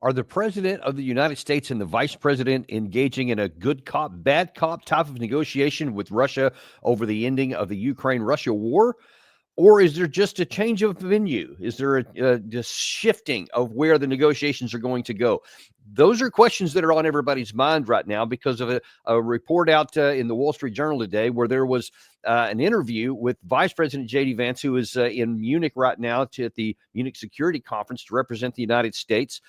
Are the president of the United States and the vice president engaging in a good cop, bad cop type of negotiation with Russia over the ending of the Ukraine-Russia war? Or is there just a change of venue? Is there a shifting of where the negotiations are going to go? Those are questions that are on everybody's mind right now because of a report out in the Wall Street Journal today where there was an interview with Vice President J.D. Vance, who is in Munich right now at the Munich Security Conference to represent the United States.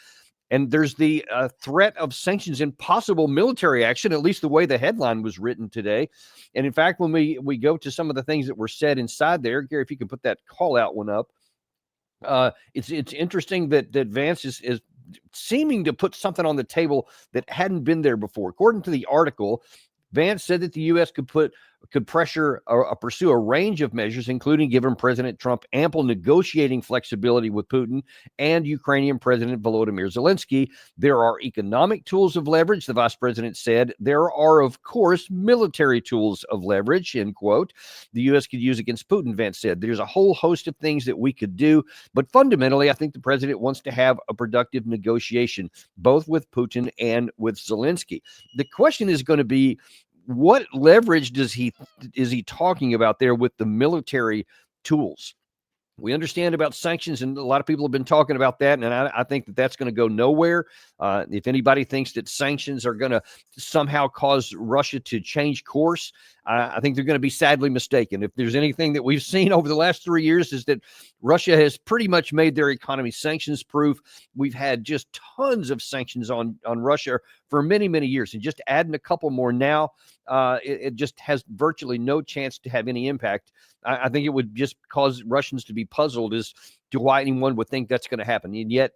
And there's the threat of sanctions and possible military action, at least the way the headline was written today. And in fact, when we go to some of the things that were said inside there, Gary, if you can put that call out one up, it's interesting that Vance is seeming to put something on the table that hadn't been there before. According to the article, Vance said that the U.S. could pressure or pursue a range of measures, including giving President Trump ample negotiating flexibility with Putin and Ukrainian President Volodymyr Zelensky. There are economic tools of leverage, the vice president said. There are, of course, military tools of leverage, end quote, the U.S. could use against Putin, Vance said. There's a whole host of things that we could do, but fundamentally, I think the president wants to have a productive negotiation, both with Putin and with Zelensky. The question is going to be, what leverage is he talking about there with the military tools? We understand about sanctions, and a lot of people have been talking about that, and I think that that's going to go nowhere. If anybody thinks that sanctions are going to somehow cause Russia to change course, I think they're going to be sadly mistaken. If there's anything that we've seen over the last 3 years is that Russia has pretty much made their economy sanctions-proof. We've had just tons of sanctions on Russia for many, many years, and just adding a couple more now, it just has virtually no chance to have any impact. I think it would just cause Russians to be puzzled as to why anyone would think that's going to happen. And yet,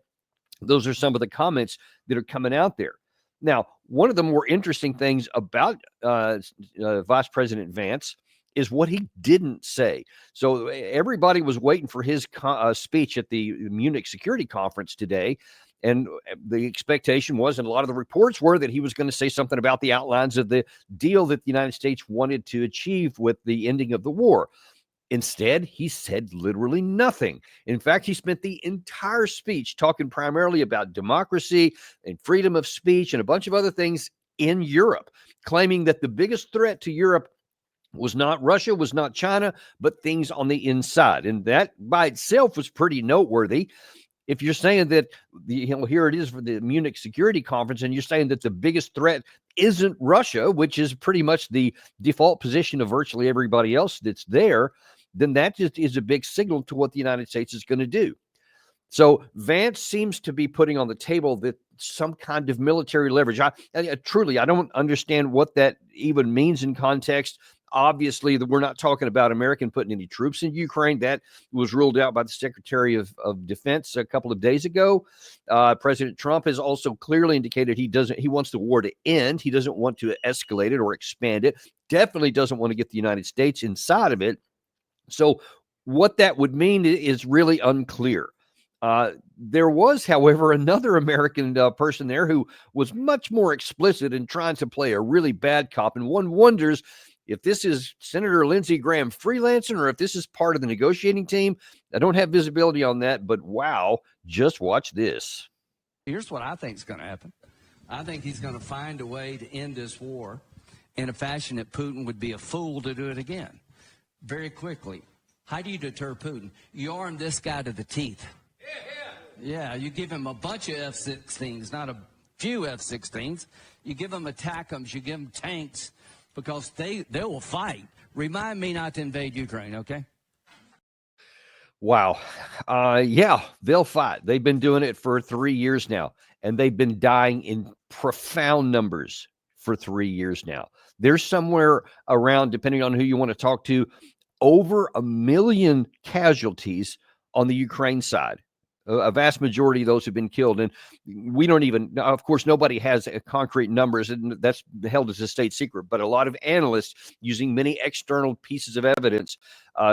those are some of the comments that are coming out there. Now, one of the more interesting things about Vice President Vance is what he didn't say. So everybody was waiting for his speech at the Munich Security Conference today. And the expectation was, and a lot of the reports were, that he was going to say something about the outlines of the deal that the United States wanted to achieve with the ending of the war. Instead, he said literally nothing. In fact, he spent the entire speech talking primarily about democracy and freedom of speech and a bunch of other things in Europe, claiming that the biggest threat to Europe was not Russia, was not China, but things on the inside. And that by itself was pretty noteworthy. If you're saying that, here it is for the Munich Security Conference, and you're saying that the biggest threat isn't Russia, which is pretty much the default position of virtually everybody else that's there, then that just is a big signal to what the United States is going to do. So Vance seems to be putting on the table that some kind of military leverage. I don't understand what that even means in context. Obviously, we're not talking about America putting any troops in Ukraine. That was ruled out by the Secretary of Defense a couple of days ago. President Trump has also clearly indicated he wants the war to end. He doesn't want to escalate it or expand it. Definitely doesn't want to get the United States inside of it. So what that would mean is really unclear. There was, however, another American person there who was much more explicit in trying to play a really bad cop. And one wonders if this is Senator Lindsey Graham freelancing or if this is part of the negotiating team. I don't have visibility on that, but wow, just watch this. Here's what I think is going to happen. I think he's going to find a way to end this war in a fashion that Putin would be a fool to do it again. Very quickly. How do you deter Putin? You arm this guy to the teeth. Yeah, you give him a bunch of F-16s, not a few F-16s. You give them ATACMs, you give them tanks, because they will fight. Remind me not to invade Ukraine, okay? Wow. Yeah, they'll fight. They've been doing it for 3 years now, and they've been dying in profound numbers for 3 years now. There's somewhere around, depending on who you want to talk to, over 1 million casualties on the Ukraine side. A vast majority of those have been killed. And we don't even, of course, nobody has concrete numbers, and that's held as a state secret. But a lot of analysts, using many external pieces of evidence,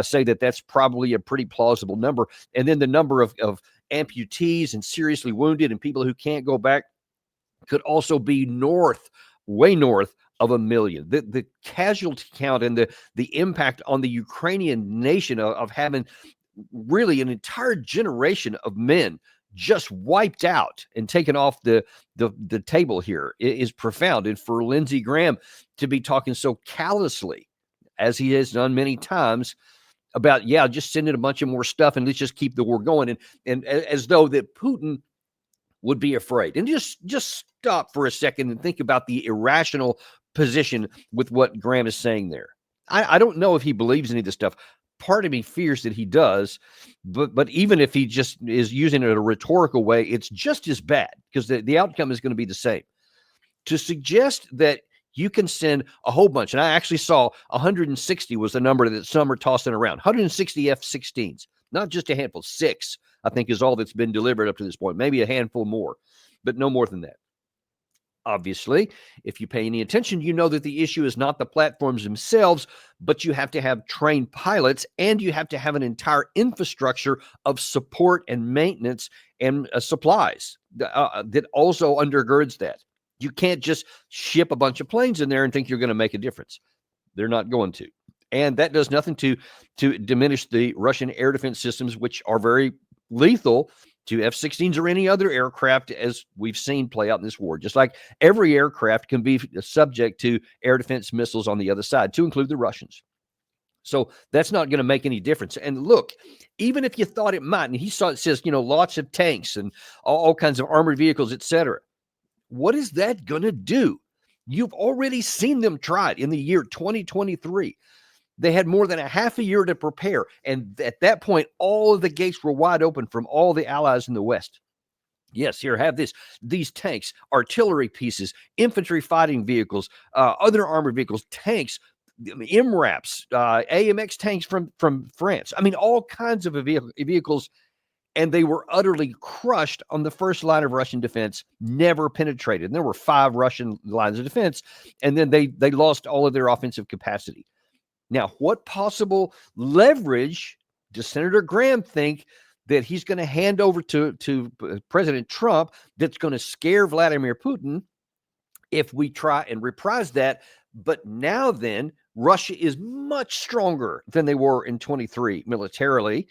say that that's probably a pretty plausible number. And then the number of amputees and seriously wounded and people who can't go back could also be way north of 1 million. The casualty count and the impact on the Ukrainian nation of having really an entire generation of men just wiped out and taken off the table here is profound. And for Lindsey Graham to be talking so callously, as he has done many times, about, yeah, just send in a bunch of more stuff and let's just keep the war going, and as though that Putin would be afraid. And just stop for a second and think about the irrational position with what Graham is saying there. I don't know if he believes any of this stuff. Part of me fears that he does, but even if he just is using it in a rhetorical way, it's just as bad, because the outcome is going to be the same. To suggest that you can send a whole bunch, and I actually saw 160 was the number that some are tossing around, 160 F-16s, not just a handful, 6, I think is all that's been delivered up to this point, maybe a handful more, but no more than that. Obviously, if you pay any attention, you know that the issue is not the platforms themselves, but you have to have trained pilots, and you have to have an entire infrastructure of support and maintenance and supplies that also undergirds that. You can't just ship a bunch of planes in there and think you're going to make a difference. They're not going to. And that does nothing to diminish the Russian air defense systems, which are very lethal to F-16s or any other aircraft, as we've seen play out in this war. Just like every aircraft can be subject to air defense missiles on the other side, to include the Russians. So that's not going to make any difference. And look, even if you thought it might, and it says, lots of tanks and all kinds of armored vehicles, etc. What is that going to do? You've already seen them try it in the year 2023. They had more than a half a year to prepare. And at that point, all of the gates were wide open from all the allies in the West. Yes, here, have these tanks, artillery pieces, infantry fighting vehicles, other armored vehicles, tanks, MRAPs, AMX tanks from France. I mean, all kinds of vehicles. And they were utterly crushed on the first line of Russian defense, never penetrated. And there were 5 Russian lines of defense, and then they lost all of their offensive capacity. Now, what possible leverage does Senator Graham think that he's going to hand over to President Trump that's going to scare Vladimir Putin if we try and reprise that? But now then, Russia is much stronger than they were in 23 militarily,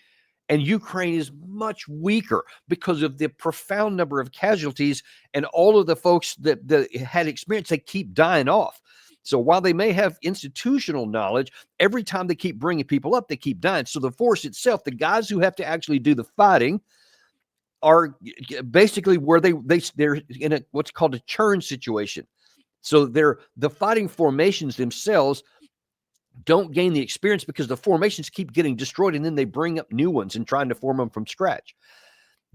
and Ukraine is much weaker because of the profound number of casualties, and all of the folks that had experience, they keep dying off. So while they may have institutional knowledge, every time they keep bringing people up, they keep dying. So the force itself, the guys who have to actually do the fighting, are basically where they're in a what's called a churn situation. So the fighting formations themselves don't gain the experience because the formations keep getting destroyed, and then they bring up new ones and trying to form them from scratch.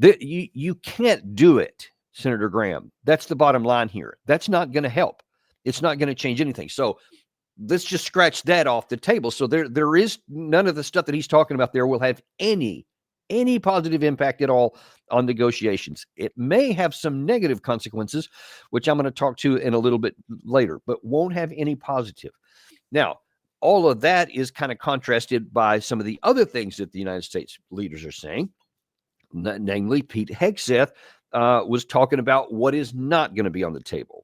You can't do it, Senator Graham. That's the bottom line here. That's not going to help. It's not going to change anything. So let's just scratch that off the table. So there is none of the stuff that he's talking about there will have any positive impact at all on negotiations. It may have some negative consequences, which I'm going to talk to in a little bit later, but won't have any positive. Now, all of that is kind of contrasted by some of the other things that the United States leaders are saying. Namely, Pete Hegseth was talking about what is not going to be on the table.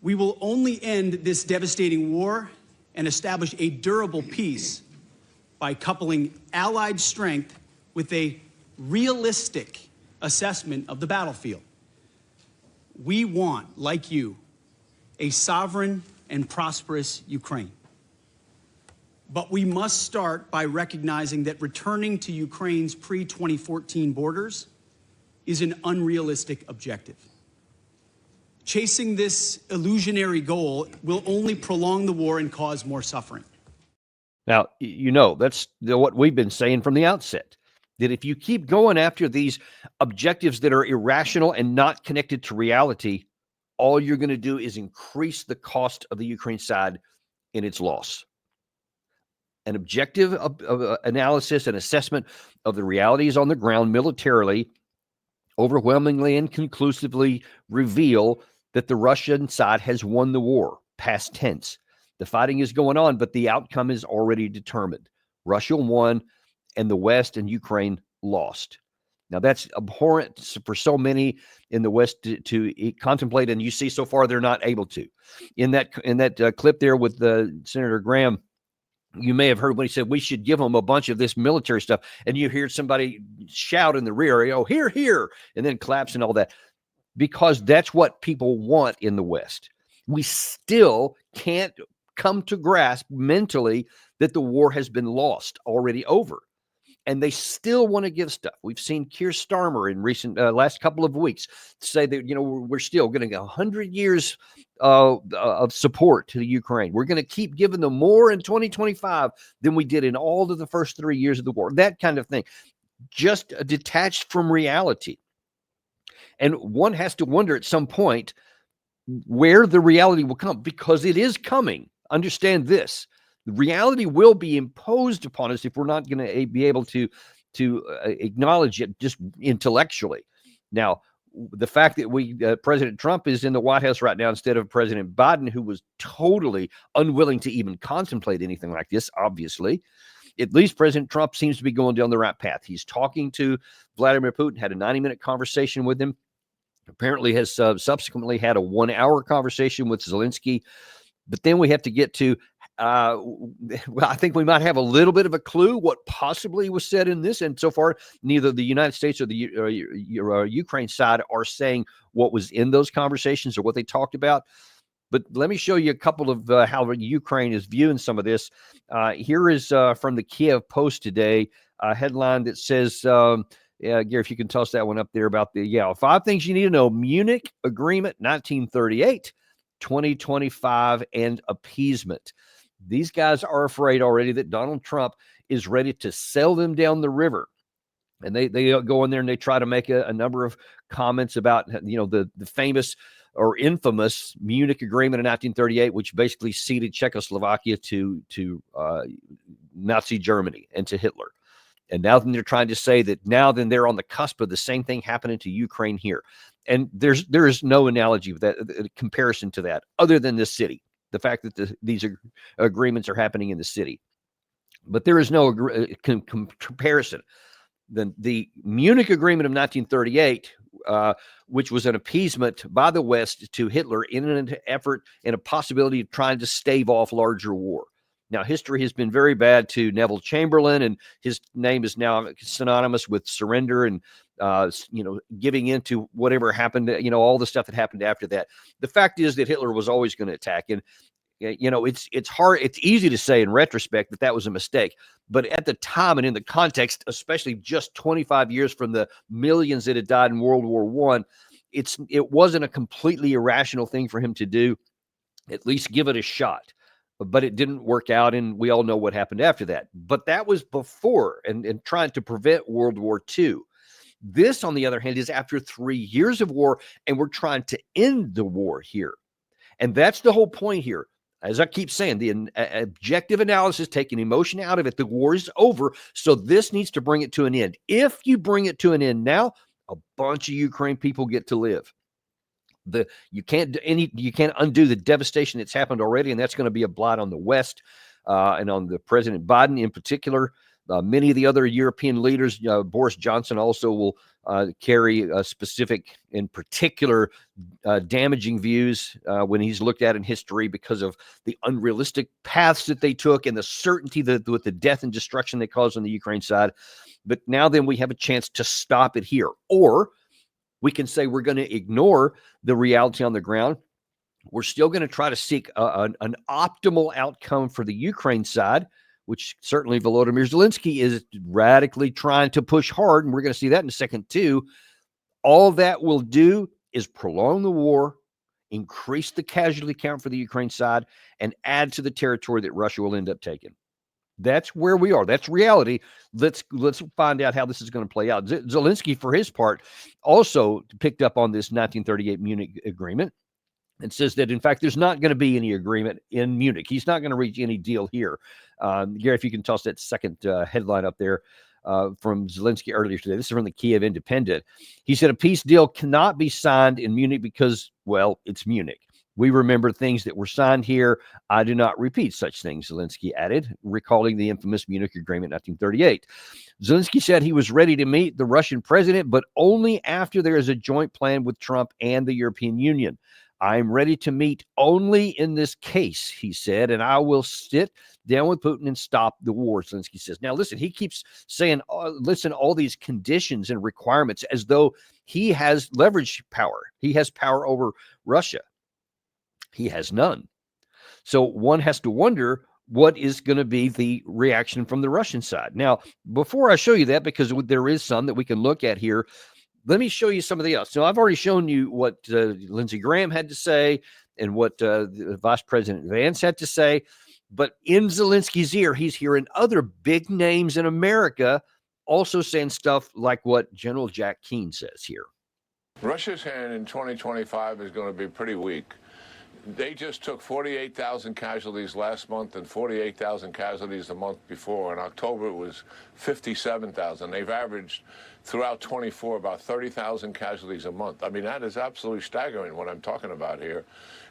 We will only end this devastating war and establish a durable peace by coupling Allied strength with a realistic assessment of the battlefield. We want, like you, a sovereign and prosperous Ukraine. But we must start by recognizing that returning to Ukraine's pre-2014 borders is an unrealistic objective. Chasing this illusionary goal will only prolong the war and cause more suffering. Now, that's what we've been saying from the outset, that if you keep going after these objectives that are irrational and not connected to reality, all you're going to do is increase the cost of the Ukraine side in its loss. An objective of analysis and assessment of the realities on the ground militarily overwhelmingly and conclusively reveal that the Russian side has won the war, past tense. The fighting is going on, but the outcome is already determined. Russia won, and the West and Ukraine lost. Now, that's abhorrent for so many in the West to contemplate, and you see so far they're not able to. In that clip there with Senator Graham, You may have heard when he said we should give them a bunch of this military stuff, and you hear somebody shout in the rear, "Oh, here, here," and then claps and all that, because that's what people want in the West. We still can't come to grasp mentally that the war has been lost, already over. And they still want to give stuff. We've seen Keir Starmer in recent last couple of weeks say that, we're still going to get 100 years of support to the Ukraine. We're going to keep giving them more in 2025 than we did in all of the first 3 years of the war. That kind of thing, just detached from reality. And one has to wonder at some point where the reality will come, because it is coming. Understand this. The reality will be imposed upon us if we're not going to be able to acknowledge it just intellectually. Now, the fact that President Trump is in the White House right now instead of President Biden, who was totally unwilling to even contemplate anything like this, obviously, at least President Trump seems to be going down the right path. He's talking to Vladimir Putin, had a 90-minute conversation with him. Apparently has subsequently had a 1-hour conversation with Zelensky. But then we have to get to, well, I think we might have a little bit of a clue what possibly was said in this. And so far, neither the United States or the Ukraine side are saying what was in those conversations or what they talked about. But let me show you a couple of how Ukraine is viewing some of this. Here is from the Kiev Post today, a headline that says, Gary, if you can toss that one up there about 5 things you need to know. Munich Agreement, 1938, 2025, and appeasement. These guys are afraid already that Donald Trump is ready to sail them down the river. And they go in there and they try to make a number of comments about, the famous or infamous Munich Agreement in 1938, which basically ceded Czechoslovakia to Nazi Germany and to Hitler. And now then they're trying to say that now then they're on the cusp of the same thing happening to Ukraine here. And there is no analogy with that, comparison to that, other than this city. The fact that these agreements are happening in the city. But there is no comparison. The Munich Agreement of 1938, which was an appeasement by the West to Hitler in an effort and a possibility of trying to stave off larger war. Now, history has been very bad to Neville Chamberlain, and his name is now synonymous with surrender and, giving in to whatever happened, all the stuff that happened after that. The fact is that Hitler was always going to attack. And, it's hard. It's easy to say in retrospect that was a mistake. But at the time and in the context, especially just 25 years from the millions that had died in World War I, it wasn't a completely irrational thing for him to do. At least give it a shot. But it didn't work out, and we all know what happened after that. But that was before and trying to prevent World War II. This, on the other hand, is after 3 years of war, and we're trying to end the war here. And that's the whole point here. As I keep saying, the objective analysis, taking emotion out of it, the war is over, so this needs to bring it to an end. If you bring it to an end now, a bunch of Ukraine people get to live. You can't undo the devastation that's happened already, and that's going to be a blot on the West and on the President Biden in particular. Many of the other European leaders, Boris Johnson also will carry specific, in particular, damaging views when he's looked at in history because of the unrealistic paths that they took and the certainty that with the death and destruction they caused on the Ukraine side. But now then we have a chance to stop it here, or we can say we're going to ignore the reality on the ground. We're still going to try to seek an optimal outcome for the Ukraine side, which certainly Volodymyr Zelensky is radically trying to push hard, and we're going to see that in a second too. All that will do is prolong the war, increase the casualty count for the Ukraine side, and add to the territory that Russia will end up taking. That's where we are. That's reality. Let's find out how this is going to play out. Zelensky, for his part, also picked up on this 1938 Munich Agreement and says that, in fact, there's not going to be any agreement in Munich. He's not going to reach any deal here. Gary, if you can toss that second headline up there from Zelensky earlier today. This is from the Kiev Independent. He said a peace deal cannot be signed in Munich because, well, it's Munich. We remember things that were signed here. I do not repeat such things, Zelensky added, recalling the infamous Munich Agreement 1938. Zelensky said he was ready to meet the Russian president, but only after there is a joint plan with Trump and the European Union. I'm ready to meet only in this case, he said, and I will sit down with Putin and stop the war, Zelensky says. Now, listen, he keeps saying, all these conditions and requirements as though he has leverage power. He has power over Russia. He has none. So one has to wonder what is going to be the reaction from the Russian side. Now, before I show you that, because there is some that we can look at here, let me show you some of the else. So I've already shown you what Lindsey Graham had to say and what Vice President Vance had to say. But in Zelensky's ear, he's hearing other big names in America also saying stuff like what General Jack Keane says here. Russia's hand in 2025 is going to be pretty weak. They just took 48,000 casualties last month and 48,000 casualties the month before. In October, it was 57,000. They've averaged throughout 24 about 30,000 casualties a month. I mean, that is absolutely staggering what I'm talking about here.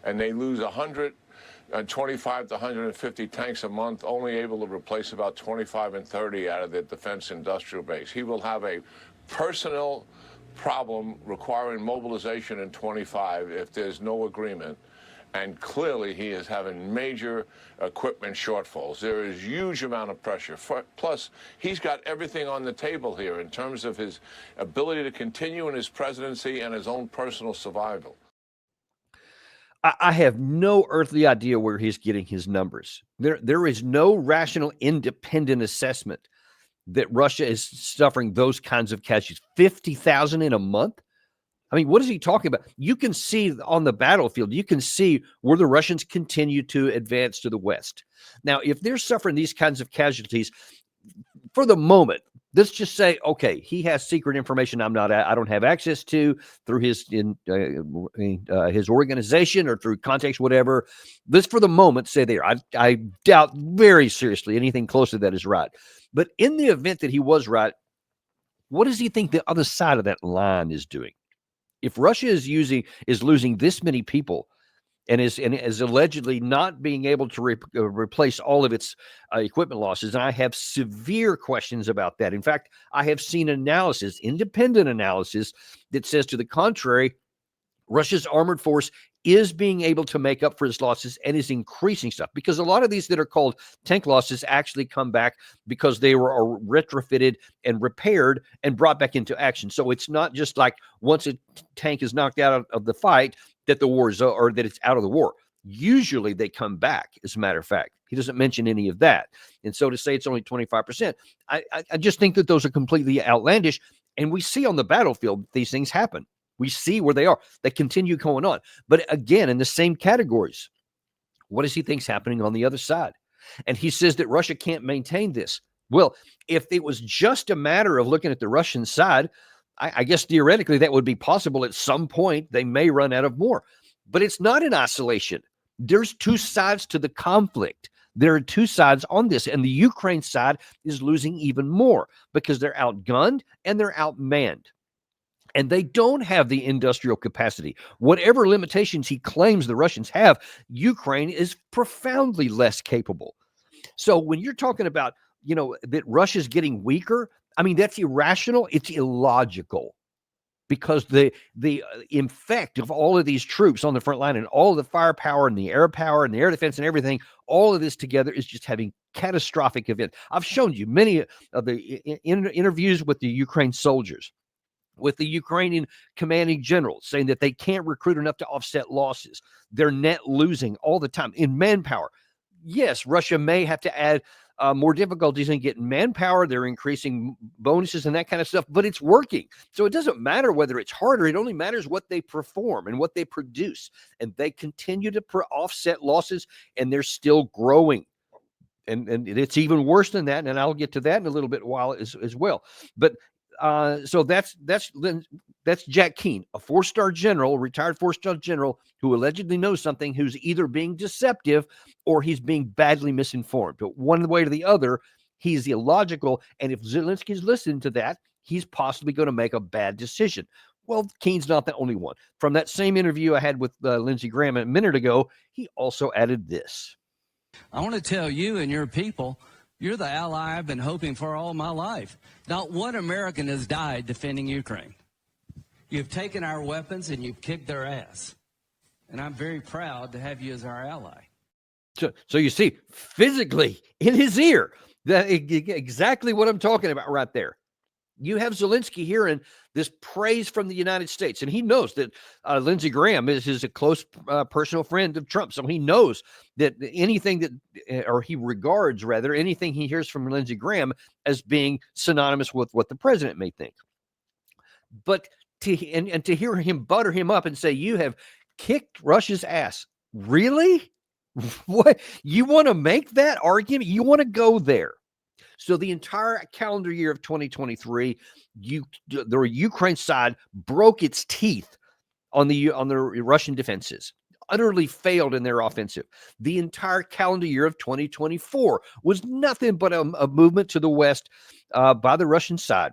And they lose 125 to 150 tanks a month, only able to replace about 25 and 30 out of the defense industrial base. He will have a personnel problem requiring mobilization in 25 if there's no agreement. And clearly, he is having major equipment shortfalls. There is huge amount of pressure. Plus, he's got everything on the table here in terms of his ability to continue in his presidency and his own personal survival. I have no earthly idea where he's getting his numbers. There is no rational, independent assessment that Russia is suffering those kinds of casualties. 50,000 in a month? I mean, what is he talking about? You can see on the battlefield, you can see where the Russians continue to advance to the west. Now, if they're suffering these kinds of casualties, for the moment, let's just say, okay, he has secret information I don't have access to through his organization or through contacts, whatever. Let's for the moment say there. I doubt very seriously anything close to that is right. But in the event that he was right, what does he think the other side of that line is doing? If Russia is losing this many people and is allegedly not being able to replace all of its equipment losses, and I have severe questions about that. In fact, I have seen independent analysis that says to the contrary, Russia's armored force is being able to make up for its losses and is increasing stuff, because a lot of these that are called tank losses actually come back because they were retrofitted and repaired and brought back into action. So it's not just like once a tank is knocked out of the fight that the war is or that it's out of the war. Usually they come back, as a matter of fact. He doesn't mention any of that. And so to say it's only 25%, I just think that those are completely outlandish. And we see on the battlefield these things happen. We see where they are. They continue going on. But again, in the same categories, what does he think's happening on the other side? And he says that Russia can't maintain this. Well, if it was just a matter of looking at the Russian side, I guess theoretically that would be possible. At some point, they may run out of more. But it's not in isolation. There's two sides to the conflict. There are two sides on this. And the Ukraine side is losing even more because they're outgunned and they're outmanned. And they don't have the industrial capacity. Whatever limitations he claims the Russians have, Ukraine is profoundly less capable. So when you're talking about, that Russia's getting weaker, I mean, that's irrational. It's illogical, because the effect of all of these troops on the front line and all of the firepower and the air power and the air defense and everything, all of this together is just having catastrophic events. I've shown you many of the interviews with the Ukraine soldiers, with the Ukrainian commanding generals, saying that they can't recruit enough to offset losses. They're net losing all the time in manpower. Yes, Russia may have to add more difficulties in getting manpower. They're increasing bonuses and that kind of stuff, but it's working. So it doesn't matter whether it's harder. It only matters what they perform and what they produce. And they continue to offset losses, and they're still growing. And it's even worse than that. And I'll get to that in a little bit while as well. But so that's Jack Keane, a four-star general, retired four-star general, who allegedly knows something, who's either being deceptive or he's being badly misinformed. But one way or the other, he's illogical. And if Zelensky's listening to that, he's possibly going to make a bad decision. Well, Keane's not the only one. From that same interview I had with Lindsey Graham a minute ago, he also added this. I want to tell you and your people, you're the ally I've been hoping for all my life. Not one American has died defending Ukraine. You've taken our weapons and you've kicked their ass. and I'm very proud to have you as our ally. So you see, physically in his ear, that exactly what I'm talking about right there. You have Zelensky hearing this praise from the United States, and he knows that Lindsey Graham is a close personal friend of Trump, so he knows that anything that, or he regards rather, anything he hears from Lindsey Graham as being synonymous with what the president may think. But to hear him butter him up and say, you have kicked Russia's ass, really? What, you want to make that argument? You want to go there? So the entire calendar year of 2023, the Ukraine side broke its teeth on the Russian defenses, utterly failed in their offensive. The entire calendar year of 2024 was nothing but a movement to the west by the Russian side.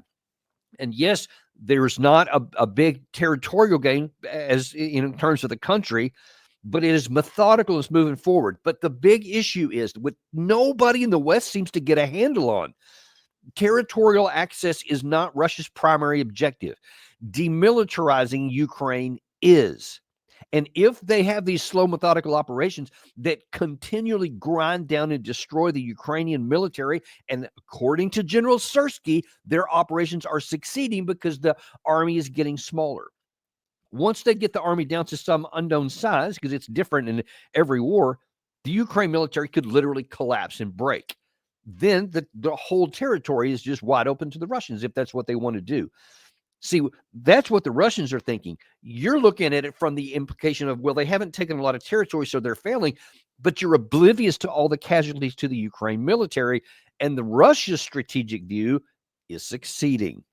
And yes, there's not a big territorial gain as in terms of the country, but it is methodical. It's moving forward. But the big issue is what nobody in the West seems to get a handle on. Territorial access is not Russia's primary objective. Demilitarizing Ukraine is. And if they have these slow, methodical operations that continually grind down and destroy the Ukrainian military, and according to General Syrskyi, their operations are succeeding because the army is getting smaller. Once they get the army down to some unknown size, because it's different in every war, the Ukraine military could literally collapse and break. Then the whole territory is just wide open to the Russians if that's what they want to do. See, that's what the Russians are thinking. You're looking at it from the implication of, well, they haven't taken a lot of territory, so they're failing, but you're oblivious to all the casualties to the Ukraine military, and the Russia's strategic view is succeeding.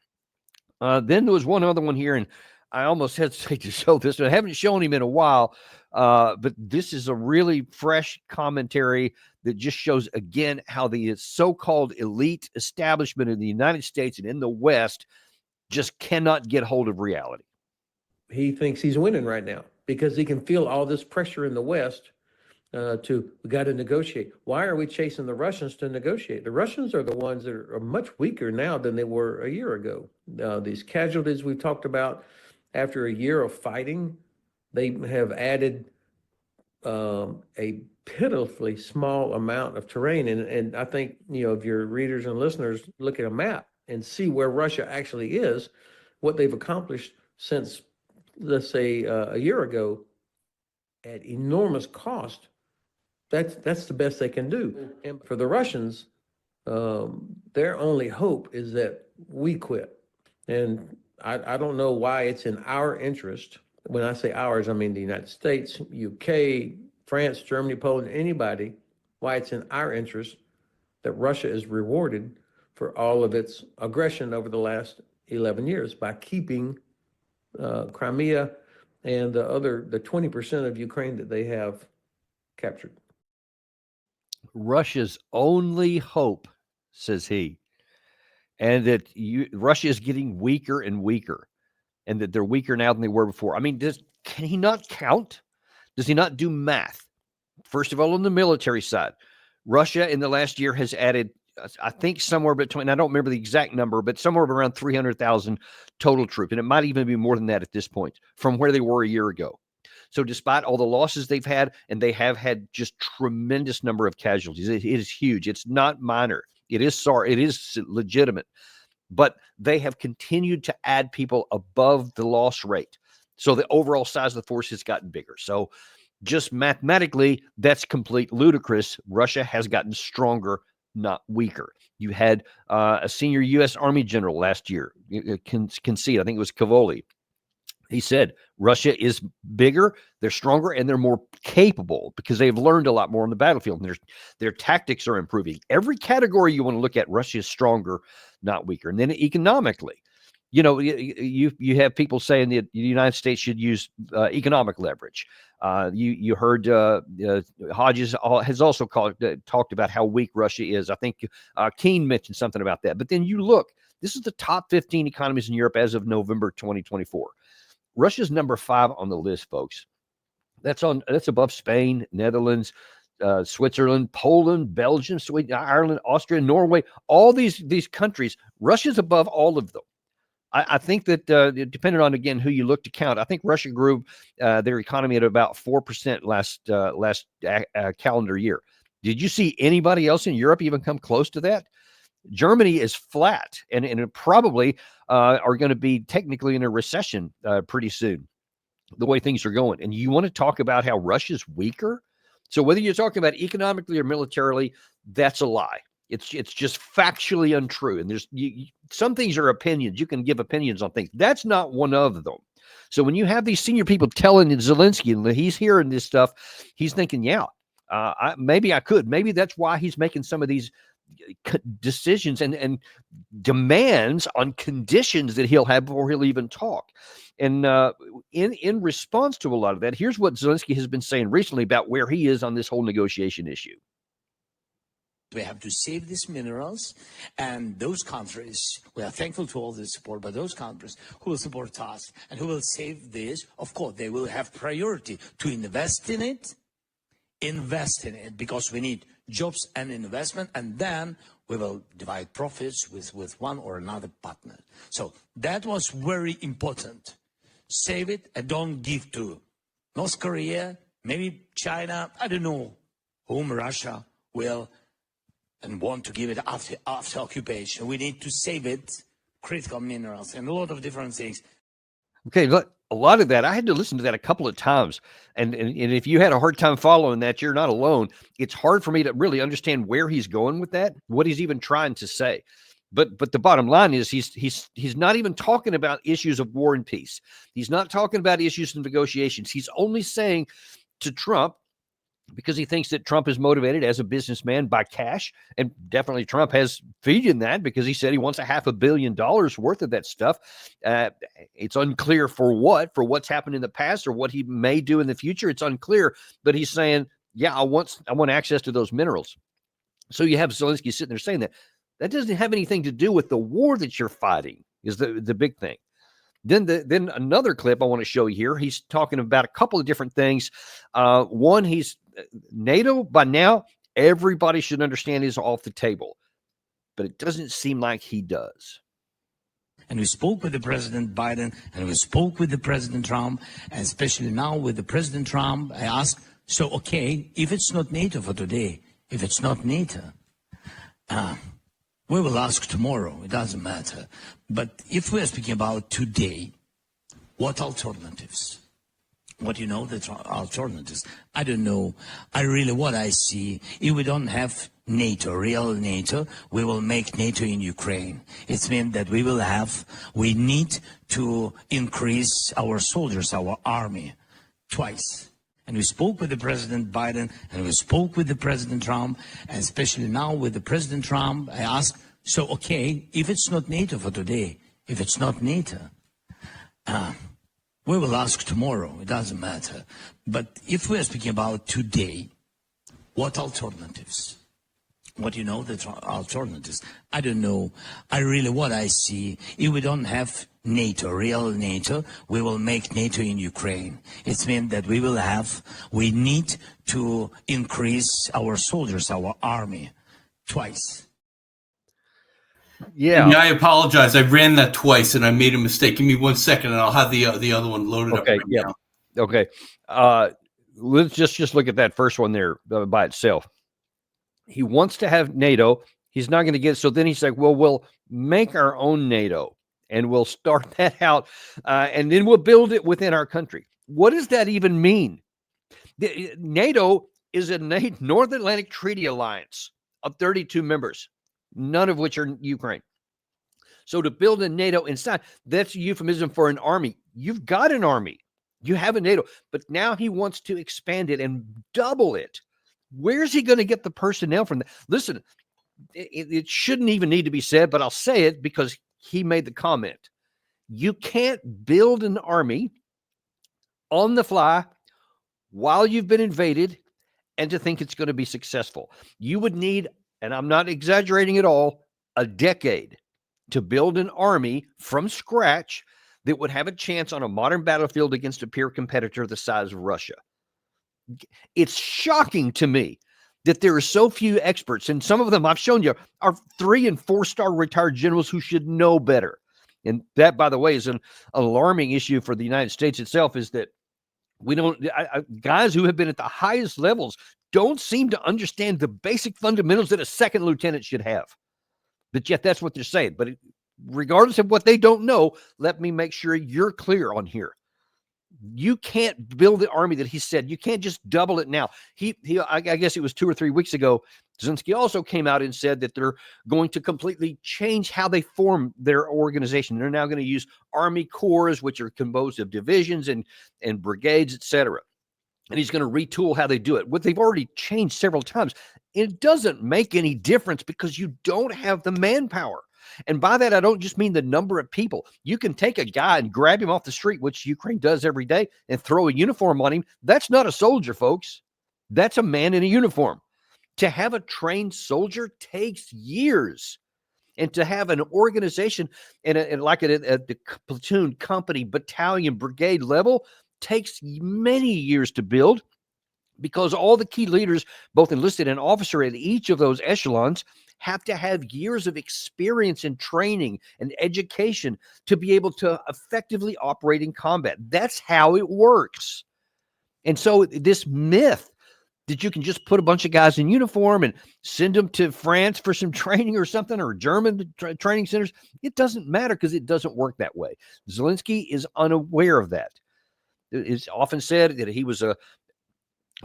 Then there was one other one here, and I almost hesitate to show this, but I haven't shown him in a while. But this is a really fresh commentary that just shows again how the so-called elite establishment in the United States and in the West just cannot get hold of reality. He thinks he's winning right now because he can feel all this pressure in the West we got to negotiate. Why are we chasing the Russians to negotiate? The Russians are the ones that are much weaker now than they were a year ago. These casualties we've talked about, after a year of fighting, they have added a pitifully small amount of terrain. And I think, if your readers and listeners look at a map and see where Russia actually is, what they've accomplished since, let's say, a year ago at enormous cost, that's the best they can do. And for the Russians, their only hope is that we quit. And I don't know why it's in our interest. When I say ours, I mean the United States, UK, France, Germany, Poland, anybody, why it's in our interest that Russia is rewarded for all of its aggression over the last 11 years by keeping Crimea and the 20% of Ukraine that they have captured. Russia's only hope, says he, and that Russia is getting weaker and weaker, and that they're weaker now than they were before. I mean, can he not count? Does he not do math? First of all, on the military side, Russia in the last year has added, I think, somewhere between, I don't remember the exact number, but somewhere around 300,000 total troops. And it might even be more than that at this point from where they were a year ago. So despite all the losses they've had, and they have had just tremendous number of casualties, it is huge. It's not minor. It is legitimate. But they have continued to add people above the loss rate. So the overall size of the force has gotten bigger. So just mathematically, that's complete ludicrous. Russia has gotten stronger, not weaker. You had a senior U.S. Army general last year concede, I think it was Cavoli. He said Russia is bigger, they're stronger, and they're more capable because they've learned a lot more on the battlefield. And their tactics are improving. Every category you want to look at, Russia is stronger, not weaker. And then economically, you have people saying that the United States should use economic leverage. You heard Hodges has also talked about how weak Russia is. I think Keene mentioned something about that. But then you look, this is the top 15 economies in Europe as of November 2024. Russia's number 5 on the list, folks. That's above Spain, Netherlands, Switzerland, Poland, Belgium, Sweden, Ireland, Austria, Norway. All these countries, Russia's above all of them. I think that depending on, again, who you look to count, I think Russia grew their economy at about 4% last calendar year. Did you see anybody else in Europe even come close to that? Germany is flat and probably are going to be technically in a recession pretty soon, the way things are going. And you want to talk about how Russia's weaker? So whether you're talking about economically or militarily, that's a lie. It's just factually untrue. And there's some things are opinions. You can give opinions on things. That's not one of them. So when you have these senior people telling Zelensky, and he's hearing this stuff, he's thinking, yeah, maybe I could. Maybe that's why he's making some of these decisions and demands on conditions that he'll have before he'll even talk. And in response to a lot of that, here's what Zelensky has been saying recently about where he is on this whole negotiation issue. We have to save these minerals, and those countries, we are thankful to all the support, but those countries who will support us and who will save this, of course, they will have priority to invest in it, because we need jobs and investment, and then we will divide profits with one or another partner. So that was very important. Save it and don't give to North Korea, maybe China, I don't know whom Russia will and want to give it after occupation. We need to save it, critical minerals, and a lot of different things. Okay, look, a lot of that, I had to listen to that a couple of times. And if you had a hard time following that, you're not alone. It's hard for me to really understand where he's going with that, what he's even trying to say. But the bottom line is he's not even talking about issues of war and peace. He's not talking about issues of negotiations. He's only saying to Trump, because he thinks that Trump is motivated as a businessman by cash, and definitely Trump has feeding that because he said he wants $500 million worth of that stuff. It's unclear for what's happened in the past or what he may do in the future. It's unclear, but he's saying, yeah, I want access to those minerals. So you have Zelensky sitting there saying that. That doesn't have anything to do with the war that you're fighting is the big thing. Then another clip I want to show you here. He's talking about a couple of different things. One, he's NATO by now, everybody should understand is off the table, but it doesn't seem like he does. And we spoke with the President Biden, and we spoke with the President Trump, and especially now with the President Trump, I asked, so, okay, if it's not NATO for today, if it's not NATO, we will ask tomorrow, it doesn't matter. But if we're speaking about today, what alternatives? What you know, the alternatives? I don't know. What I see, if we don't have NATO, real NATO, we will make NATO in Ukraine. It means that we need to increase our soldiers, our army, twice. And we spoke with the President Biden, and we spoke with the President Trump, and especially now with the President Trump, I asked, so, okay, if it's not NATO for today, if it's not NATO, we will ask tomorrow, it doesn't matter. But if we're speaking about today, what alternatives? What you know, the alternatives? I don't know. What I see, if we don't have NATO, real NATO, we will make NATO in Ukraine. It means that we need to increase our soldiers, our army, twice. Yeah. I apologize. I ran that twice and I made a mistake. Give me 1 second and I'll have the other one loaded up. Okay. Yeah. Now. Okay. Let's just look at that first one there by itself. He wants to have NATO. He's not going to get it. So then he's like, well, we'll make our own NATO and we'll start that out. And then we'll build it within our country. What does that even mean? NATO is a North Atlantic Treaty Alliance of 32 members, none of which are Ukraine. So to build a NATO inside, that's a euphemism for an army. You've got an army. You have a NATO, but now he wants to expand it and double it. Where's he going to get the personnel from that? Listen, it shouldn't even need to be said, but I'll say it because he made the comment. You can't build an army on the fly while you've been invaded and to think it's going to be successful. You would need, and I'm not exaggerating at all, a decade to build an army from scratch that would have a chance on a modern battlefield against a peer competitor the size of Russia. It's shocking to me that there are so few experts, and some of them I've shown you are 3- and 4-star retired generals who should know better. And that, by the way, is an alarming issue for the United States itself, is that we don't, guys who have been at the highest levels don't seem to understand the basic fundamentals that a second lieutenant should have. But yet that's what they're saying. But regardless of what they don't know, let me make sure you're clear on here. You can't build the army that he said. You can't just double it now. I guess it was 2 or 3 weeks ago, Zelensky also came out and said that they're going to completely change how they form their organization. They're now going to use army corps, which are composed of divisions and brigades, etc. And he's going to retool how they do it. What they've already changed several times. It doesn't make any difference because you don't have the manpower. And by that, I don't just mean the number of people. You can take a guy and grab him off the street, which Ukraine does every day, and throw a uniform on him. That's not a soldier, folks. That's a man in a uniform. To have a trained soldier takes years. And to have an organization and like at the platoon, company, battalion, brigade level takes many years to build, because all the key leaders, both enlisted and officer at each of those echelons, have to have years of experience and training and education to be able to effectively operate in combat. That's how it works. And so this myth that you can just put a bunch of guys in uniform and send them to France for some training or something, or German training centers, it doesn't matter, because it doesn't work that way. Zelensky is unaware of that. It's often said that he was a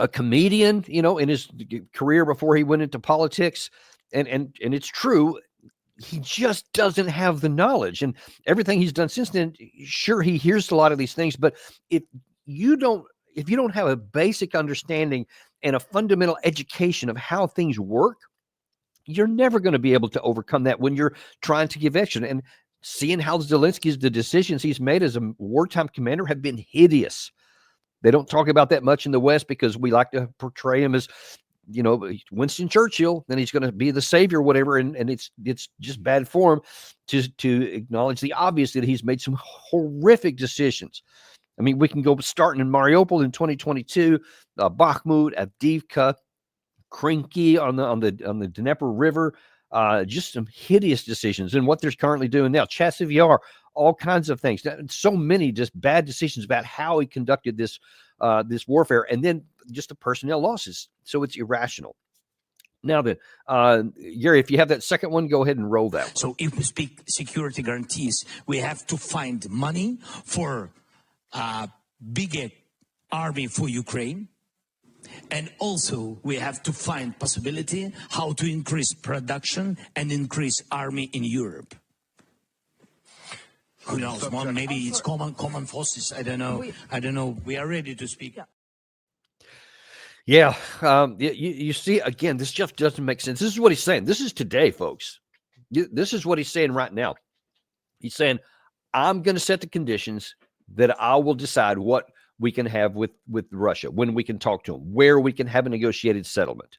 comedian, in his career before he went into politics. And it's true. He just doesn't have the knowledge, and everything he's done since then. Sure, he hears a lot of these things, but if you don't have a basic understanding and a fundamental education of how things work, you're never going to be able to overcome that when you're trying to give action. And seeing how the decisions he's made as a wartime commander have been hideous. They don't talk about that much in the West because we like to portray him as, Winston Churchill, then he's going to be the savior, whatever. And it's just bad form to acknowledge the obvious, that he's made some horrific decisions. I mean, we can go starting in Mariupol in 2022, Bakhmut, Avdiivka, Krinky on the Dnieper River, just some hideous decisions. And what they're currently doing now, Chasiv Yar, all kinds of things. So many just bad decisions about how he conducted this warfare, and then just the personnel losses. So it's irrational. Now then, Gary, if you have that second one, go ahead and roll that one. So if we speak security guarantees, we have to find money for a bigger army for Ukraine. And also we have to find possibility how to increase production and increase army in Europe. Who knows? Well, maybe it's common forces. I don't know. We are ready to speak. Yeah. You see, again, this just doesn't make sense. This is what he's saying. This is today, folks. This is what he's saying right now. He's saying, I'm going to set the conditions that I will decide what we can have with Russia, when we can talk to them, where we can have a negotiated settlement.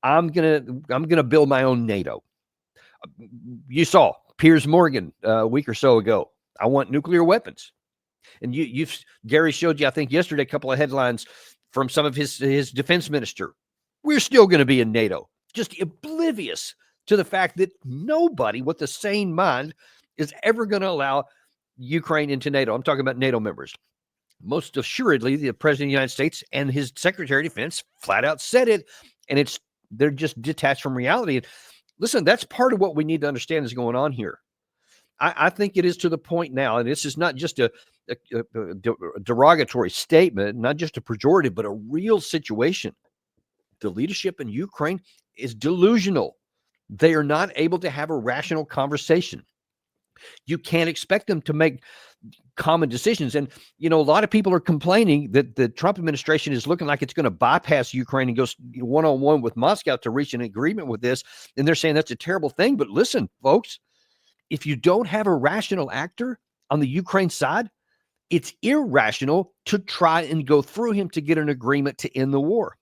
I'm gonna build my own NATO. You saw Piers Morgan a week or so ago. I want nuclear weapons, and Gary showed you, I think yesterday, a couple of headlines from some of his defense minister. We're still going to be in NATO, just oblivious to the fact that nobody with a sane mind is ever going to allow Ukraine into NATO. I'm talking about NATO members. Most assuredly, the President of the United States and his Secretary of Defense flat out said it, and they're just detached from reality. And listen, that's part of what we need to understand is going on here. I think it is to the point now, and this is not just a derogatory statement, not just a pejorative, but a real situation. The leadership in Ukraine is delusional. They are not able to have a rational conversation. You can't expect them to make common decisions. And, a lot of people are complaining that the Trump administration is looking like it's going to bypass Ukraine and go one-on-one with Moscow to reach an agreement with this. And they're saying that's a terrible thing. But listen, folks, if you don't have a rational actor on the Ukraine side, it's irrational to try and go through him to get an agreement to end the war.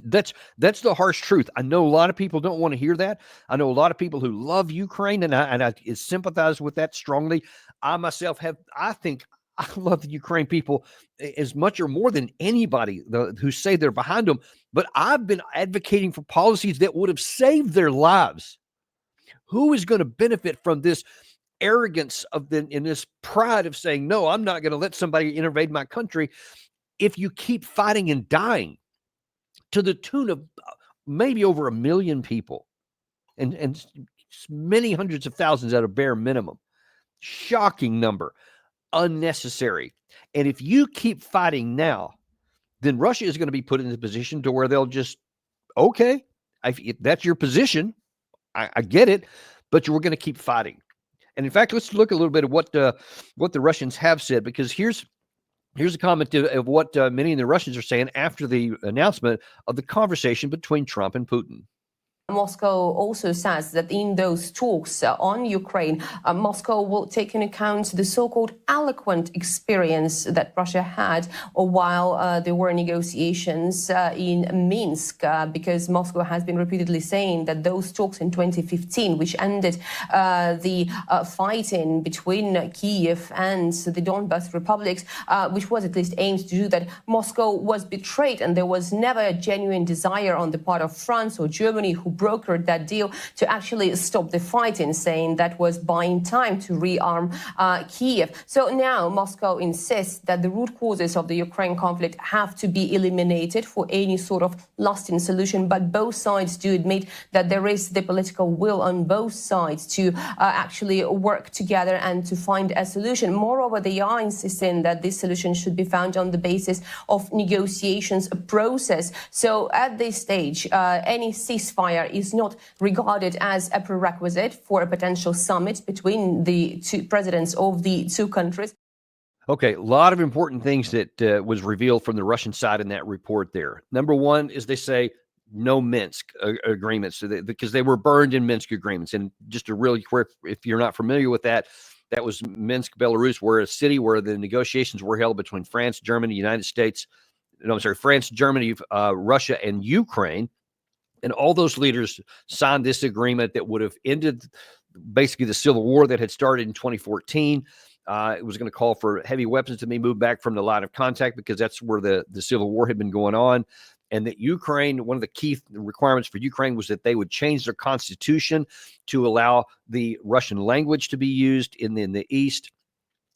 That's the harsh truth. I know a lot of people don't want to hear that. I know a lot of people who love Ukraine, and I sympathize with that strongly. I myself I think I love the Ukraine people as much or more than anybody who say they're behind them. But I've been advocating for policies that would have saved their lives. Who is going to benefit from this arrogance of in this pride of saying, no, I'm not going to let somebody invade my country. If you keep fighting and dying to the tune of maybe over 1 million people and many hundreds of thousands at a bare minimum, shocking number, unnecessary. And if you keep fighting now, then Russia is going to be put in a position to where they'll just, okay, if that's your position, I get it, but we're going to keep fighting. And in fact, let's look a little bit at what the Russians have said, because here's a comment of what many of the Russians are saying after the announcement of the conversation between Trump and Putin. Moscow also says that in those talks on Ukraine, Moscow will take into account the so-called eloquent experience that Russia had while there were negotiations in Minsk, because Moscow has been repeatedly saying that those talks in 2015, which ended the fighting between Kiev and the Donbas republics, which was at least aimed to do that, Moscow was betrayed, and there was never a genuine desire on the part of France or Germany, who brokered that deal, to actually stop the fighting, saying that was buying time to rearm Kiev. So now Moscow insists that the root causes of the Ukraine conflict have to be eliminated for any sort of lasting solution. But both sides do admit that there is the political will on both sides to actually work together and to find a solution. Moreover, they are insisting that this solution should be found on the basis of negotiations process. So at this stage, any ceasefire is not regarded as a prerequisite for a potential summit between the two presidents of the two countries. Okay, a lot of important things that was revealed from the Russian side in that report there. Number one is they say no Minsk agreements, because they were burned in Minsk agreements. And just to really quick, if you're not familiar with that, that was Minsk, Belarus, where a city where the negotiations were held between France, Germany, France, Germany, Russia, and Ukraine. And all those leaders signed this agreement that would have ended basically the civil war that had started in 2014. It was going to call for heavy weapons to be moved back from the line of contact, because that's where the civil war had been going on. And that Ukraine, one of the key requirements for Ukraine was that they would change their constitution to allow the Russian language to be used in the East,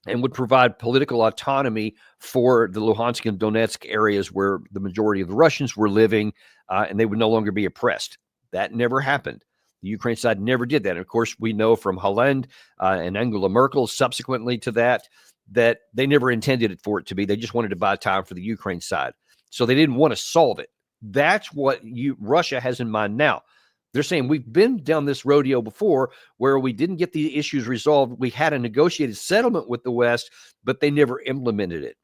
and would provide political autonomy for the Luhansk and Donetsk areas where the majority of the Russians were living, and they would no longer be oppressed. That never happened. The Ukraine side never did that. And of course, we know from Hollande and Angela Merkel subsequently to that they never intended it for it to be. They just wanted to buy time for the Ukraine side. So they didn't want to solve it. That's what Russia has in mind now. They're saying we've been down this rodeo before where we didn't get the issues resolved. We had a negotiated settlement with the West, but they never implemented it.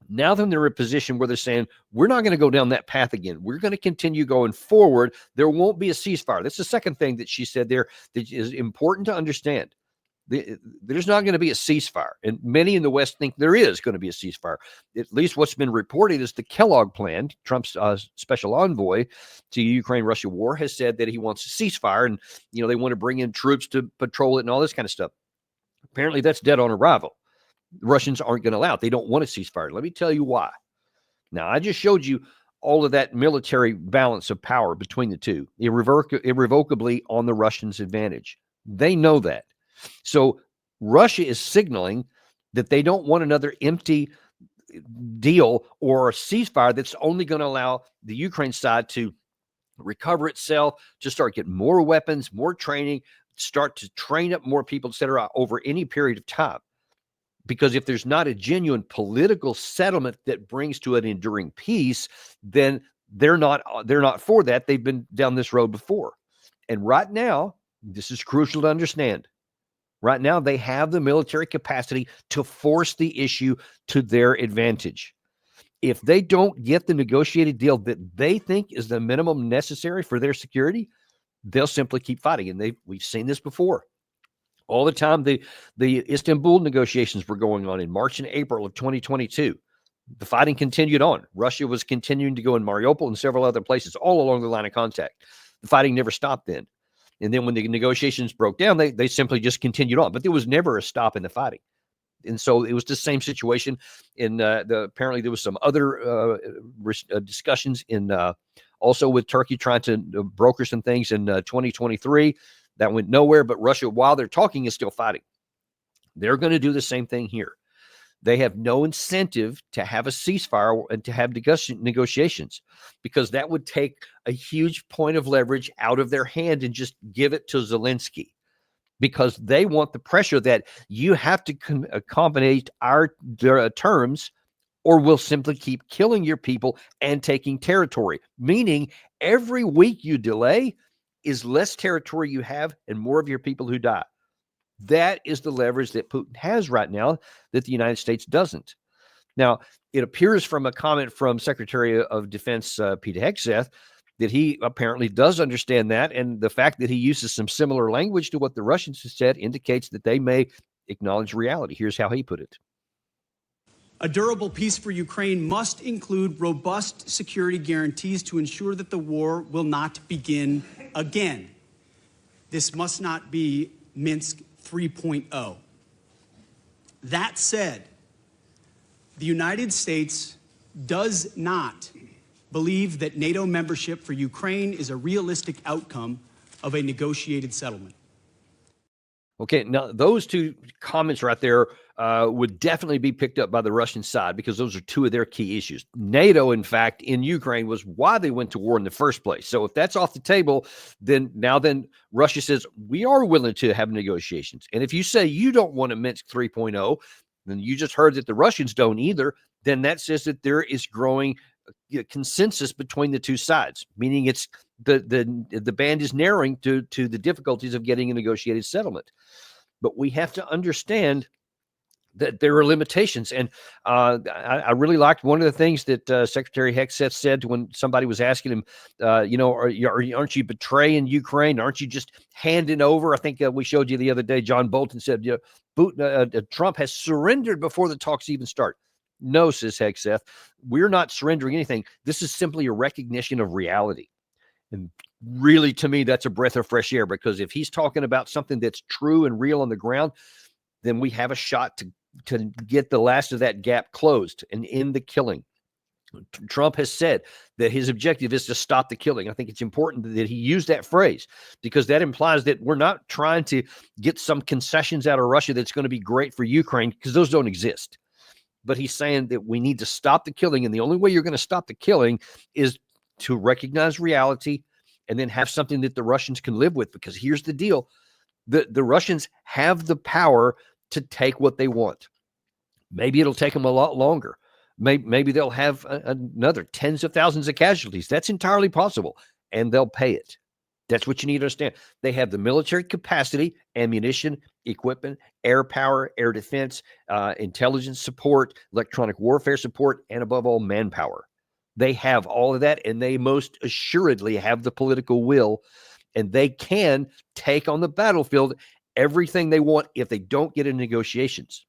Now then they're in a position where they're saying, we're not going to go down that path again. We're going to continue going forward. There won't be a ceasefire. That's the second thing that she said there that is important to understand. There's not going to be a ceasefire. And many in the West think there is going to be a ceasefire. At least what's been reported is the Kellogg plan, Trump's special envoy to Ukraine-Russia war, has said that he wants a ceasefire. And, they want to bring in troops to patrol it and all this kind of stuff. Apparently that's dead on arrival. The Russians aren't going to allow it. They don't want a ceasefire. Let me tell you why. Now, I just showed you all of that military balance of power between the two, irrevocably on the Russians' advantage. They know that. So Russia is signaling that they don't want another empty deal or a ceasefire that's only going to allow the Ukraine side to recover itself, to start getting more weapons, more training, start to train up more people, etc., over any period of time. Because if there's not a genuine political settlement that brings to an enduring peace, then they're not for that. They've been down this road before. And right now, this is crucial to understand. Right now, they have the military capacity to force the issue to their advantage. If they don't get the negotiated deal that they think is the minimum necessary for their security, they'll simply keep fighting. And we've seen this before. All the time, the Istanbul negotiations were going on in March and April of 2022. The fighting continued on. Russia was continuing to go in Mariupol and several other places all along the line of contact. The fighting never stopped then. And then when the negotiations broke down, they simply just continued on. But there was never a stop in the fighting. And so it was the same situation. Apparently there was some other discussions also with Turkey trying to broker some things in 2023. That went nowhere. But Russia, while they're talking, is still fighting. They're going to do the same thing here. They have no incentive to have a ceasefire and to have negotiations, because that would take a huge point of leverage out of their hand and just give it to Zelensky, because they want the pressure that you have to accommodate our terms, or we'll simply keep killing your people and taking territory. Meaning every week you delay is less territory you have and more of your people who die. That is the leverage that Putin has right now that the United States doesn't. Now, it appears from a comment from Secretary of Defense Peter Hegseth that he apparently does understand that, and the fact that he uses some similar language to what the Russians have said indicates that they may acknowledge reality. Here's how he put it. A durable peace for Ukraine must include robust security guarantees to ensure that the war will not begin again. This must not be Minsk 3.0. That said, the United States does not believe that NATO membership for Ukraine is a realistic outcome of a negotiated settlement. Okay, now those two comments right there would definitely be picked up by the Russian side, because those are two of their key issues. NATO, in fact, in Ukraine was why they went to war in the first place. So if that's off the table, then Russia says, we are willing to have negotiations. And if you say you don't want a Minsk 3.0, then you just heard that the Russians don't either, then that says that there is growing consensus between the two sides, meaning it's the band is narrowing to the difficulties of getting a negotiated settlement. But we have to understand that there are limitations. And I really liked one of the things that Secretary Hegseth said when somebody was asking him, aren't you betraying Ukraine? Aren't you just handing over? I think we showed you the other day, John Bolton said, Trump has surrendered before the talks even start. No, says Hegseth, we're not surrendering anything. This is simply a recognition of reality. And really, to me, that's a breath of fresh air, because if he's talking about something that's true and real on the ground, then we have a shot to get the last of that gap closed and end the killing. Trump has said that his objective is to stop the killing. I think it's important that he used that phrase, because that implies that we're not trying to get some concessions out of Russia that's going to be great for Ukraine, because those don't exist. But he's saying that we need to stop the killing. And the only way you're going to stop the killing is to recognize reality and then have something that the Russians can live with. Because here's the deal. The Russians have the power to take what they want. Maybe it'll take them a lot longer. Maybe they'll have another tens of thousands of casualties. That's entirely possible. And they'll pay it. That's what you need to understand. They have the military capacity, ammunition, equipment, air power, air defense, intelligence support, electronic warfare support, and above all, manpower. They have all of that, and they most assuredly have the political will, and they can take on the battlefield everything they want if they don't get in negotiations.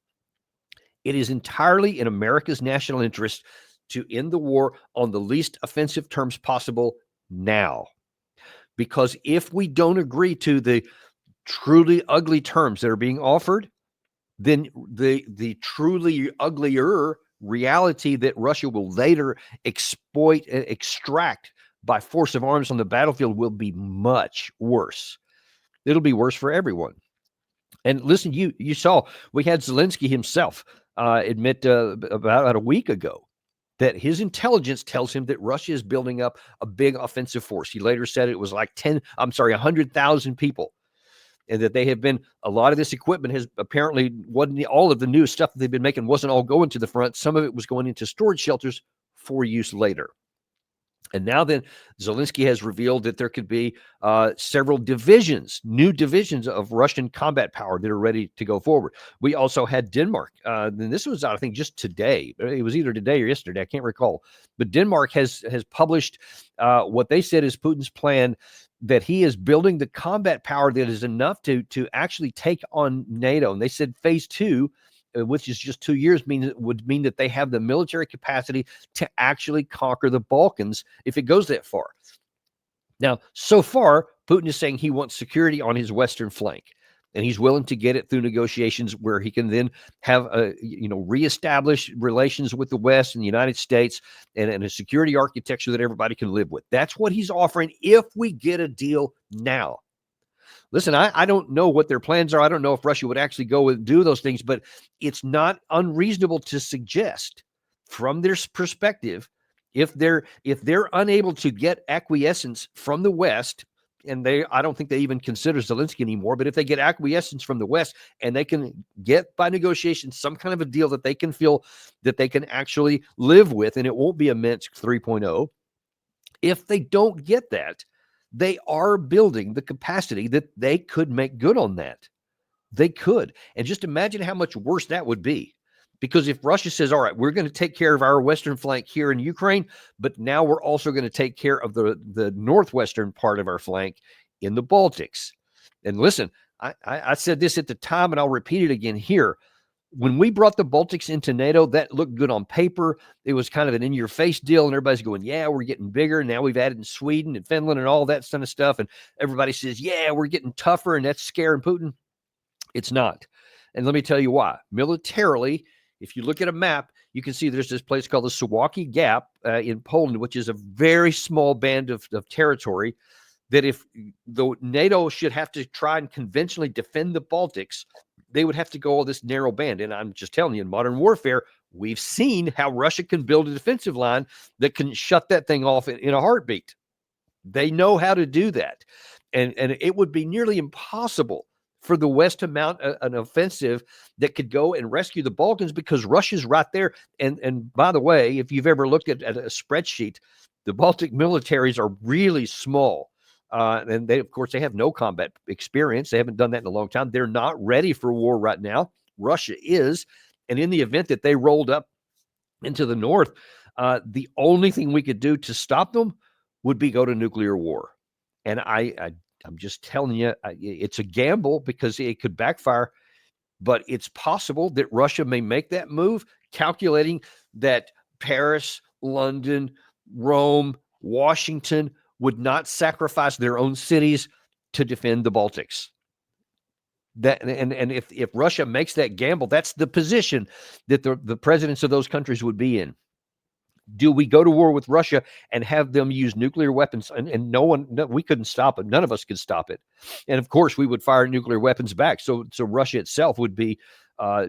It is entirely in America's national interest to end the war on the least offensive terms possible now. Because if we don't agree to the truly ugly terms that are being offered, then the truly uglier reality that Russia will later exploit and extract by force of arms on the battlefield will be much worse. It'll be worse for everyone. And listen, you saw, we had Zelensky himself admit about a week ago that his intelligence tells him that Russia is building up a big offensive force. He later said it was like 100,000 people. And that they have been, a lot of this equipment has apparently, wasn't all of the new stuff that they've been making wasn't all going to the front. Some of it was going into storage shelters for use later. And now then, Zelensky has revealed that there could be several divisions, new divisions of Russian combat power that are ready to go forward. We also had Denmark. And this was, I think, just today. It was either today or yesterday. I can't recall. But Denmark has published what they said is Putin's plan, that he is building the combat power that is enough to actually take on NATO. And they said phase 2, which is just 2 years, would mean that they have the military capacity to actually conquer the Balkans if it goes that far. Now, so far, Putin is saying he wants security on his western flank, and he's willing to get it through negotiations where he can then have reestablish relations with the West and the United States and a security architecture that everybody can live with. That's what he's offering if we get a deal now. listen, I don't know what their plans are. I don't know if Russia would actually go and do those things, but it's not unreasonable to suggest from their perspective, if they're unable to get acquiescence from the West, and I don't think they even consider Zelensky anymore, but if they get acquiescence from the West and they can get by negotiation some kind of a deal that they can feel that they can actually live with, and it won't be a Minsk 3.0, if they don't get that, they are building the capacity that they could make good on that. They could. And just imagine how much worse that would be. Because if Russia says, all right, we're going to take care of our western flank here in Ukraine, but now we're also going to take care of the northwestern part of our flank in the Baltics. And listen, I said this at the time, and I'll repeat it again here. When we brought the Baltics into NATO, that looked good on paper. It was kind of an in-your-face deal, and everybody's going, yeah, we're getting bigger. Now we've added in Sweden and Finland and all that kind of stuff. And everybody says, yeah, we're getting tougher, and that's scaring Putin. It's not. And let me tell you why. Militarily, if you look at a map, you can see there's this place called the Suwalki Gap in Poland, which is a very small band of territory that if the NATO should have to try and conventionally defend the Baltics, they would have to go all this narrow band. And I'm just telling you, in modern warfare, we've seen how Russia can build a defensive line that can shut that thing off in a heartbeat. They know how to do that. And it would be nearly impossible for the West to mount an offensive that could go and rescue the Balkans, because Russia's right there. And by the way, if you've ever looked at a spreadsheet, the Baltic militaries are really small. And they, of course, they have no combat experience. They haven't done that in a long time. They're not ready for war right now. Russia is. And in the event that they rolled up into the north, the only thing we could do to stop them would be go to nuclear war. And I'm just telling you, it's a gamble because it could backfire, but it's possible that Russia may make that move, calculating that Paris, London, Rome, Washington would not sacrifice their own cities to defend the Baltics. And if Russia makes that gamble, that's the position that the presidents of those countries would be in. Do we go to war with Russia and have them use nuclear weapons? And we couldn't stop it. None of us could stop it. And of course, we would fire nuclear weapons back. So Russia itself would be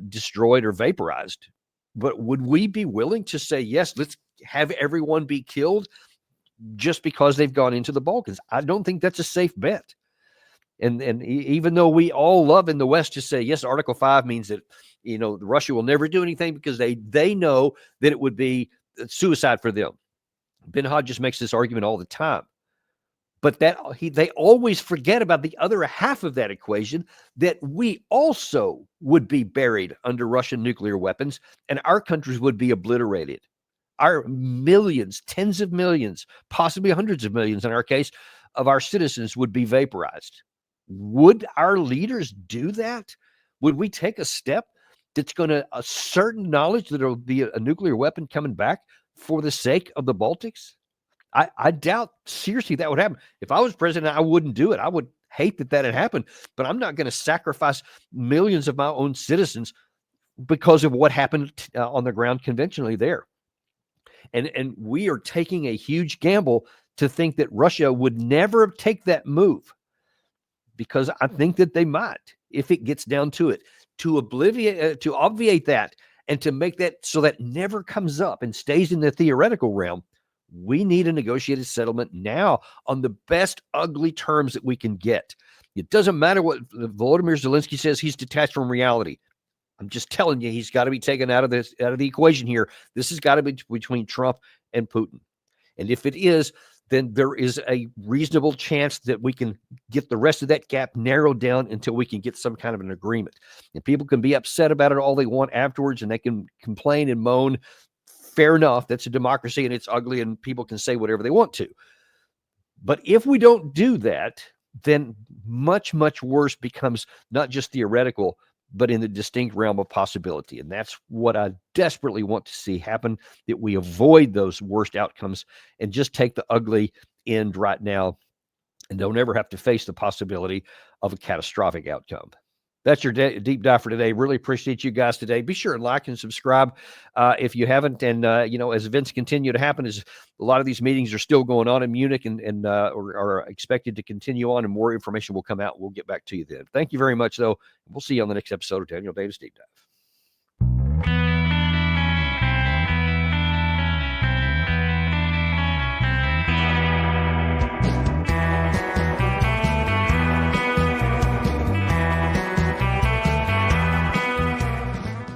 destroyed or vaporized. But would we be willing to say, yes, let's have everyone be killed just because they've gone into the Balkans? I don't think that's a safe bet. And even though we all love in the West to say, yes, Article 5 means that, Russia will never do anything because they know that it would be suicide for them. Ben Hodges makes this argument all the time. But they always forget about the other half of that equation, that we also would be buried under Russian nuclear weapons and our countries would be obliterated. Our millions, tens of millions, possibly hundreds of millions in our case, of our citizens would be vaporized. Would our leaders do that? Would we take a step that's going to assert knowledge that there will be a nuclear weapon coming back for the sake of the Baltics? I doubt seriously that would happen. If I was president, I wouldn't do it. I would hate that had happened, but I'm not going to sacrifice millions of my own citizens because of what happened on the ground conventionally there. And we are taking a huge gamble to think that Russia would never take that move, because I think that they might, if it gets down to it, to obviate that and to make that so that never comes up and stays in the theoretical realm. We need a negotiated settlement now on the best ugly terms that we can get. It doesn't matter what Volodymyr Zelensky says. He's detached from reality. I'm just telling you, he's got to be taken out of the equation here. This has got to be between Trump and Putin. And if it is, then there is a reasonable chance that we can get the rest of that gap narrowed down until we can get some kind of an agreement. And people can be upset about it all they want afterwards, and they can complain and moan. Fair enough. That's a democracy and it's ugly and people can say whatever they want to. But if we don't do that, then much, much worse becomes not just theoretical, but in the distinct realm of possibility. And that's what I desperately want to see happen, that we avoid those worst outcomes and just take the ugly end right now and don't ever have to face the possibility of a catastrophic outcome. That's your deep dive for today. Really appreciate you guys today. Be sure and like and subscribe if you haven't. And, as events continue to happen, as a lot of these meetings are still going on in Munich and are expected to continue on, and more information will come out. We'll get back to you then. Thank you very much, though. We'll see you on the next episode of Daniel Davis Deep Dive.